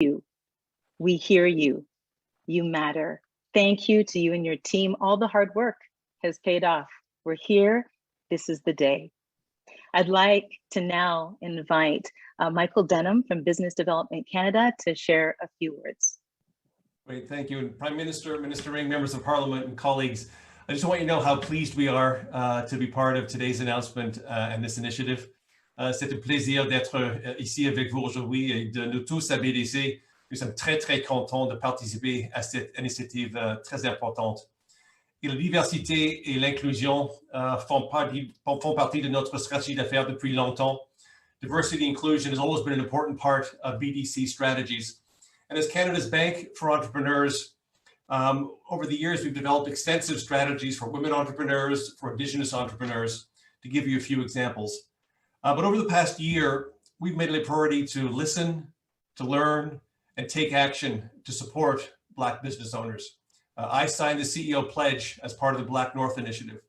you. We hear you. You matter. Thank you to you and your team. All the hard work has paid off. We're here. This is the day. I'd like to now invite Michael Denham from Business Development Canada to share a few words. Great, thank you. And Prime Minister, Minister Ring, members of Parliament and colleagues, I just want you to know how pleased we are to be part of today's announcement and this initiative. C'est un plaisir d'être ici avec vous aujourd'hui et de nous tous à BDC. Nous sommes très, très contents de participer à cette initiative très importante. Et la diversité et l'inclusion font partie de notre stratégie d'affaires depuis longtemps. Diversity and inclusion has always been an important part of BDC strategies. And as Canada's Bank for Entrepreneurs, over the years, we've developed extensive strategies for women entrepreneurs, for Indigenous entrepreneurs, to give you a few examples. But over the past year, we've made it a priority to listen, to learn, and take action to support Black business owners. I signed the CEO pledge as part of the Black North Initiative,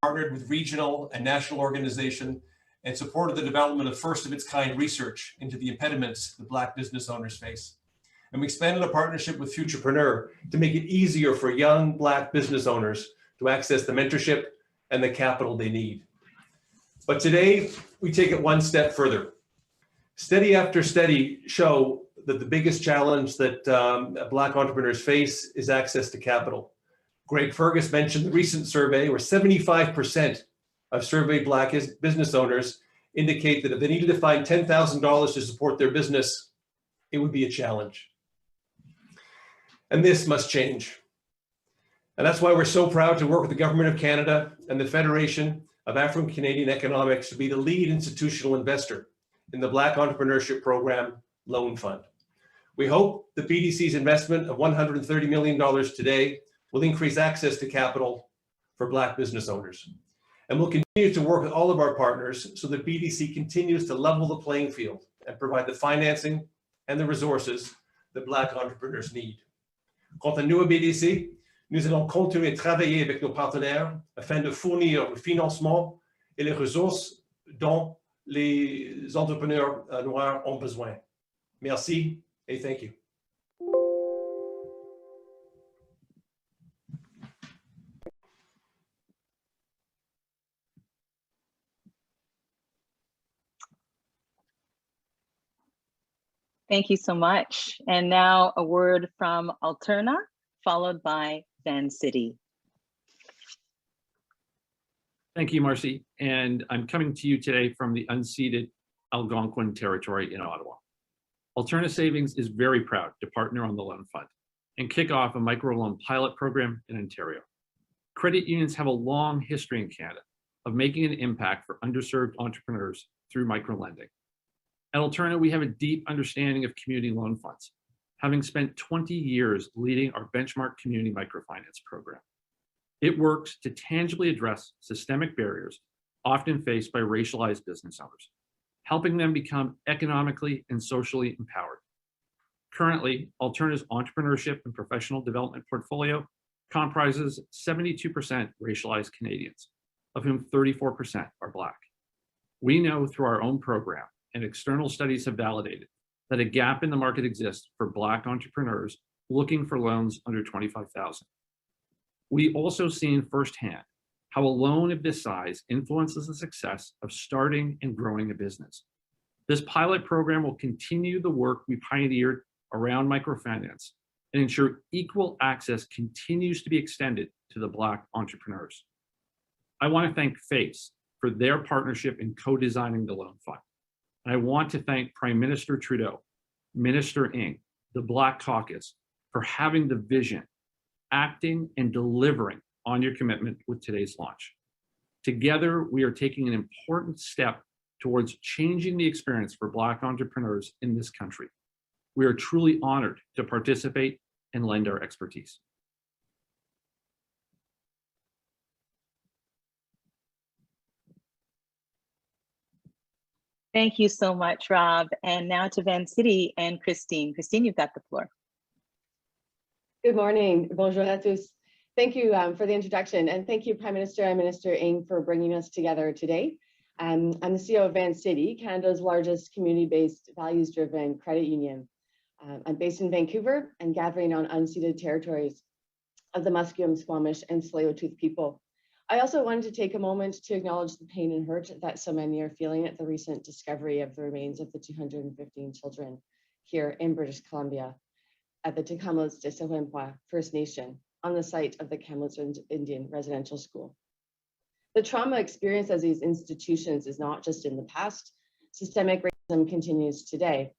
partnered with regional and national organizations, and supported the development of first-of-its-kind research into the impediments that Black business owners face. And we expanded a partnership with Futurepreneur to make it easier for young Black business owners to access the mentorship and the capital they need. But today, we take it one step further. Study after study show that the biggest challenge that Black entrepreneurs face is access to capital. Greg Fergus mentioned the recent survey where 75% of surveyed Black business owners indicate that if they needed to find $10,000 to support their business, it would be a challenge. And this must change. And that's why we're so proud to work with the Government of Canada and the Federation of Afro-Canadian Economics to be the lead institutional investor in the Black Entrepreneurship Program Loan Fund. We hope the BDC's investment of $130 million today will increase access to capital for Black business owners. And we'll continue to work with all of our partners so that BDC continues to level the playing field and provide the financing and the resources that Black entrepreneurs need. Quant à nous à BDC, nous allons continuer à travailler avec nos partenaires afin de fournir le financement et les ressources dont les entrepreneurs noirs ont besoin. Merci et thank you. Thank you so much. And now a word from Alterna, followed by Van City. Thank you, Marcy. And I'm coming to you today from the unceded Algonquin territory in Ottawa. Alterna Savings is very proud to partner on the Loan Fund and kick off a microloan pilot program in Ontario. Credit unions have a long history in Canada of making an impact for underserved entrepreneurs through microlending. At Alterna, we have a deep understanding of community loan funds, having spent 20 years leading our benchmark community microfinance program. It works to tangibly address systemic barriers often faced by racialized business owners, helping them become economically and socially empowered. Currently, Alterna's entrepreneurship and professional development portfolio comprises 72% racialized Canadians, of whom 34% are Black. We know through our own program and external studies have validated that a gap in the market exists for Black entrepreneurs looking for loans under $25,000. We also seen firsthand how a loan of this size influences the success of starting and growing a business. This pilot program will continue the work we pioneered around microfinance and ensure equal access continues to be extended to the Black entrepreneurs. I want to thank FACE for their partnership in co-designing the loan fund. And I want to thank Prime Minister Trudeau, Minister Ng, the Black Caucus, for having the vision, acting and delivering on your commitment with today's launch. Together, we are taking an important step towards changing the experience for Black entrepreneurs in this country. We are truly honored to participate and lend our expertise. Thank you so much, Rob. And now to Van City and Christine. Christine, you've got the floor. Good morning. Bonjour à tous. Thank you for the introduction, and thank you, Prime Minister and Minister Ng, for bringing us together today. I'm the CEO of Van City, Canada's largest community-based, values-driven credit union. I'm based in Vancouver and gathering on unceded territories of the Musqueam, Squamish, and Tsleil-Waututh people. I also wanted to take a moment to acknowledge the pain and hurt that so many are feeling at the recent discovery of the remains of the 215 children here in British Columbia at the Ticamos de Sewempa First Nation on the site of the Kamloops Indian Residential School. The trauma experienced at these institutions is not just in the past. Systemic racism continues today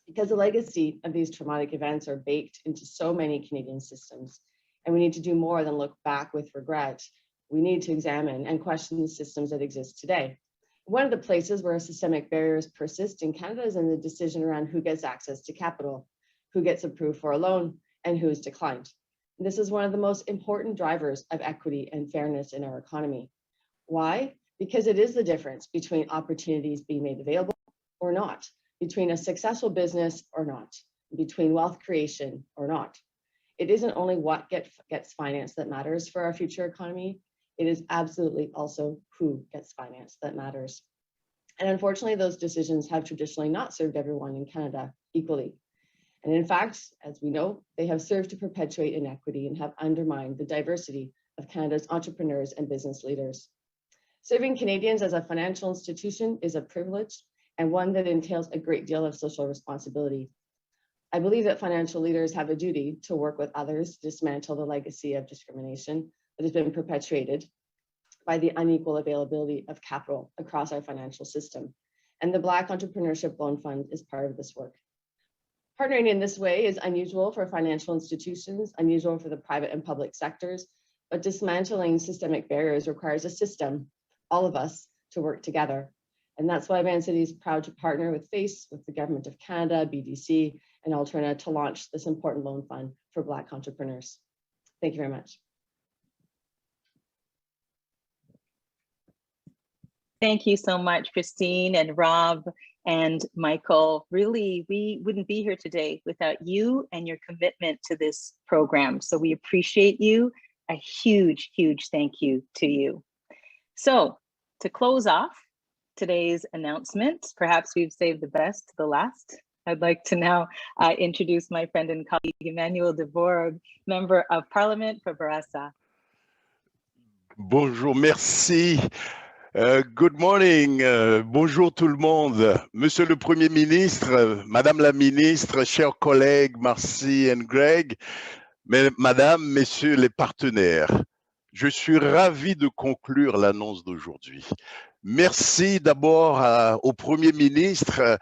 because the legacy of these traumatic events are baked into so many Canadian systems. And we need to do more than look back with regret. We need to examine and question the systems that exist today. One of the places where systemic barriers persist in Canada is in the decision around who gets access to capital, who gets approved for a loan, and who is declined. And this is one of the most important drivers of equity and fairness in our economy. Why? Because it is the difference between opportunities being made available or not, between a successful business or not, between wealth creation or not. It isn't only what gets financed that matters for our future economy. It is absolutely also who gets financed that matters. And unfortunately, those decisions have traditionally not served everyone in Canada equally. And in fact, as we know, they have served to perpetuate inequity and have undermined the diversity of Canada's entrepreneurs and business leaders. Serving Canadians as a financial institution is a privilege and one that entails a great deal of social responsibility. I believe that financial leaders have a duty to work with others to dismantle the legacy of discrimination that has been perpetuated by the unequal availability of capital across our financial system. And the Black Entrepreneurship Loan Fund is part of this work. Partnering in this way is unusual for financial institutions, unusual for the private and public sectors, but dismantling systemic barriers requires a system, all of us, to work together. And that's why Vancity is proud to partner with FACE, with the Government of Canada, BDC, and Alterna to launch this important loan fund for Black entrepreneurs. Thank you very much. Thank you so much, Christine and Rob and Michael. Really, we wouldn't be here today without you and your commitment to this program. So we appreciate you. A huge, huge thank you to you. So to close off today's announcement, perhaps we've saved the best to the last. I'd like to now introduce my friend and colleague, Emmanuel Devorg, Member of Parliament for Bourassa. Bonjour, merci. Good morning, bonjour tout le monde. Monsieur le Premier ministre, Madame la Ministre, chers collègues Marcy et Greg, Madame, Messieurs les partenaires, je suis ravi de conclure l'annonce d'aujourd'hui. Merci d'abord au Premier ministre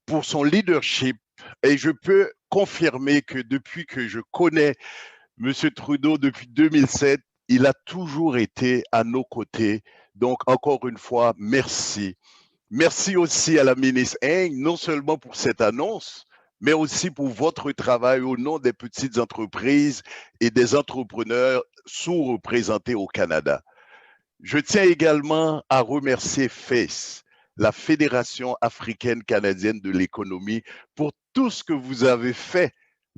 pour son leadership et je peux confirmer que depuis que je connais Monsieur Trudeau depuis 2007, il a toujours été à nos côtés. Donc, encore une fois, merci. Merci aussi à la ministre Ng, non seulement pour cette annonce, mais aussi pour votre travail au nom des petites entreprises et des entrepreneurs sous-représentés au Canada. Je tiens également à remercier FACE, la Fédération africaine-canadienne de l'économie, pour tout ce que vous avez fait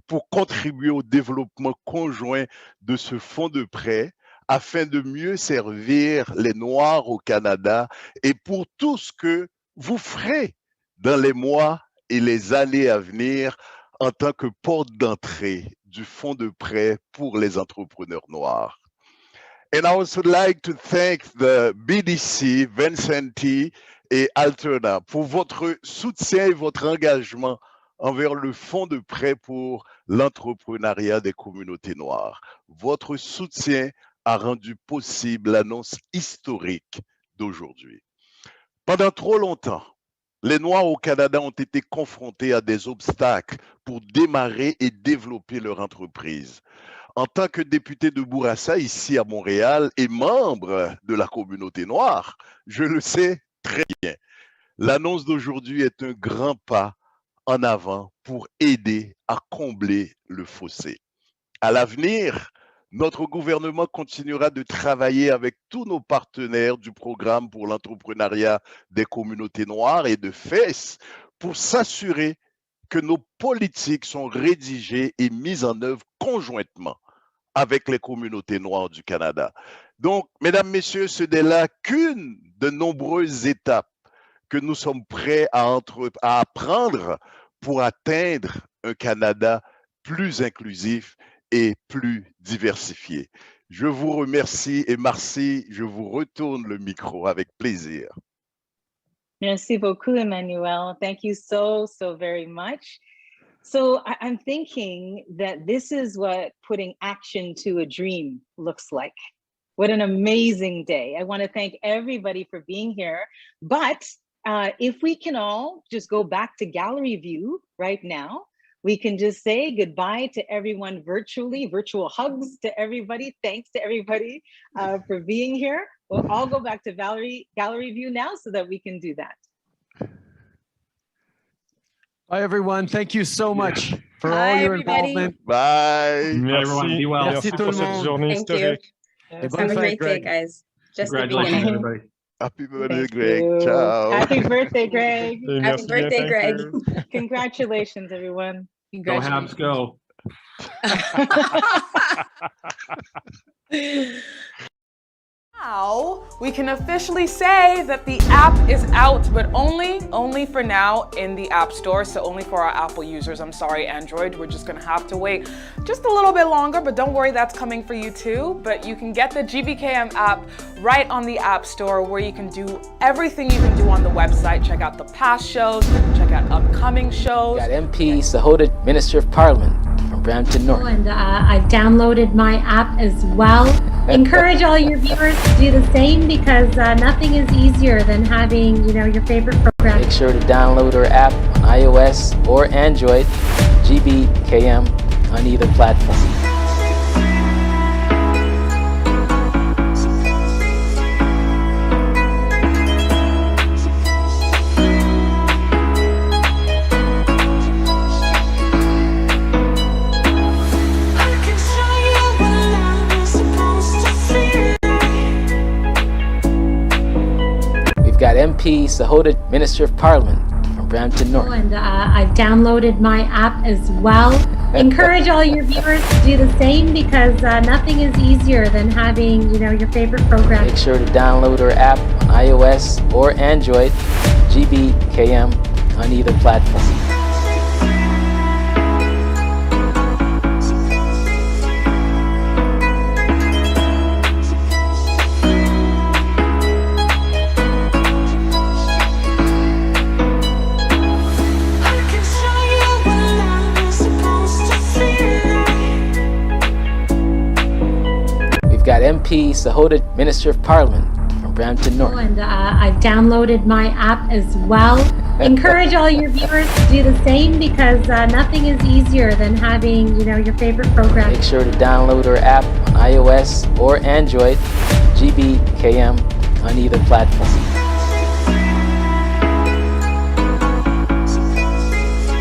pour contribuer au développement conjoint de ce fonds de prêt afin de mieux servir les Noirs au Canada et pour tout ce que vous ferez dans les mois et les années à venir en tant que porte d'entrée du fonds de prêt pour les entrepreneurs noirs. And I also like to thank the BDC, Vancity et Alterna pour votre soutien et votre engagement envers le fonds de prêt pour l'entrepreneuriat des communautés noires. Votre soutien a rendu possible l'annonce historique d'aujourd'hui. Pendant trop longtemps, les Noirs au Canada ont été confrontés à des obstacles pour démarrer et développer leur entreprise. En tant que député de Bourassa, ici à Montréal, et membre de la communauté noire, je le sais très bien. L'annonce d'aujourd'hui est un grand pas en avant pour aider à combler le fossé. À l'avenir, notre gouvernement continuera de travailler avec tous nos partenaires du programme pour l'entrepreneuriat des communautés noires et de FACE pour s'assurer que nos politiques sont rédigées et mises en œuvre conjointement avec les communautés noires du Canada. Donc, mesdames, messieurs, ce n'est là qu'une de nombreuses étapes que nous sommes prêts à prendre pour atteindre un Canada plus inclusif et plus diversifié. Je vous remercie et Marcy, je vous retourne le micro avec plaisir. Merci beaucoup, Emmanuel. Thank you so very much. So I'm thinking that this is what putting action to a dream looks like. What an amazing day. I want to thank everybody for being here. But if we can all just go back to gallery view right now, we can just say goodbye to everyone virtually, virtual hugs to everybody. Thanks to everybody for being here. We'll all go back to gallery view now so that we can do that. Bye, everyone. Thank you so much for all Bye, your everybody. involvement. Bye. Bye, everyone. Be well. Merci tout pour le cette monde. journée historique. Et bonne Have a fête, great day, Greg. guys. Just the Congratulations, beginning. everybody. Happy birthday, Thank Greg. you. Ciao. Happy birthday, Greg. Happy Merci bien, birthday, thank Greg. you. Congratulations, everyone. Go Habs, go. Now we can officially say that the app is out, but only for now in the App Store. So only for our Apple users. I'm sorry, Android. We're just gonna have to wait just a little bit longer, but don't worry, that's coming for you too. But you can get the GBKM app right on the App Store, where you can do everything you can do on the website. Check out the past shows, check out upcoming shows. Got MP Sahota, Minister of Parliament from Brampton North. And I've downloaded my app as well. Encourage all your viewers to do the same, because nothing is easier than having, your favorite program. Make sure to download our app on iOS or Android, GBKM on either platform. We've got MP Sahota, Minister of Parliament from Brampton North. And I've downloaded my app as well. Encourage all your viewers to do the same, because nothing is easier than having, your favorite program. Make sure to download our app on iOS or Android, GBKM on either platform. We've got MP Sahota, Minister of Parliament from Brampton North. And I've downloaded my app as well. Encourage all your viewers to do the same, because nothing is easier than having, your favorite program. Make sure to download our app on iOS or Android, GBKM on either platform.